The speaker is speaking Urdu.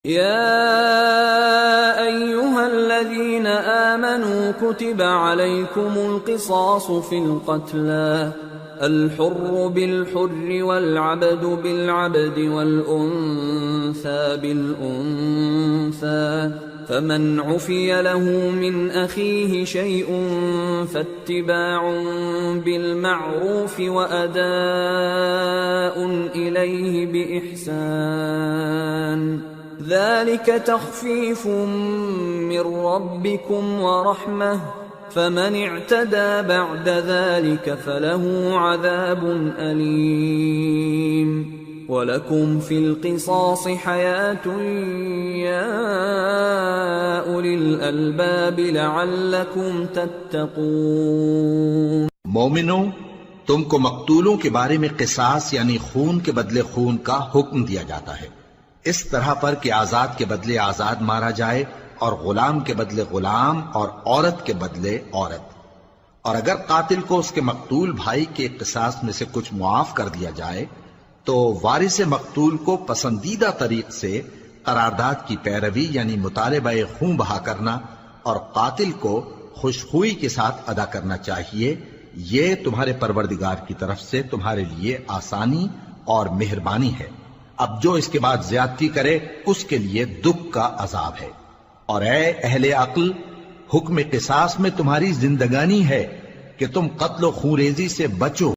يا أيها الذين آمنوا كتب عليكم القصاص في القتلى الحر بالحر والعبد بالعبد والأنثى بالأنثى فمن عفي له من أخيه شيء فاتباع بالمعروف وأداء إليه بإحسان ذلك تخفيف من ربكم ورحمة فمن اعتدى بعد ذلك فله عذاب أليم وَلَكُمْ فِي الْقِصَاصِ حَيَاةٌ يَا أُولِي الْأَلْبَابِ لَعَلَّكُمْ تَتَّقُونَ۔ مومنو، تم کو مقتولوں کے بارے میں قصاص یعنی خون کے بدلے خون کا حکم دیا جاتا ہے، اس طرح پر کہ آزاد کے بدلے آزاد مارا جائے اور غلام کے بدلے غلام اور عورت کے بدلے عورت، اور اگر قاتل کو اس کے مقتول بھائی کے قصاص میں سے کچھ معاف کر دیا جائے تو وارث مقتول کو پسندیدہ طریق سے قرارداد کی پیروی یعنی مطالبہ خون بہا کرنا اور قاتل کو خوشخوئی کے ساتھ ادا کرنا چاہیے۔ یہ تمہارے پروردگار کی طرف سے تمہارے لیے آسانی اور مہربانی ہے۔ اب جو اس کے بعد زیادتی کرے اس کے لیے دکھ کا عذاب ہے۔ اور اے اہل عقل، حکم قصاص میں تمہاری زندگانی ہے کہ تم قتل و خونریزی سے بچو۔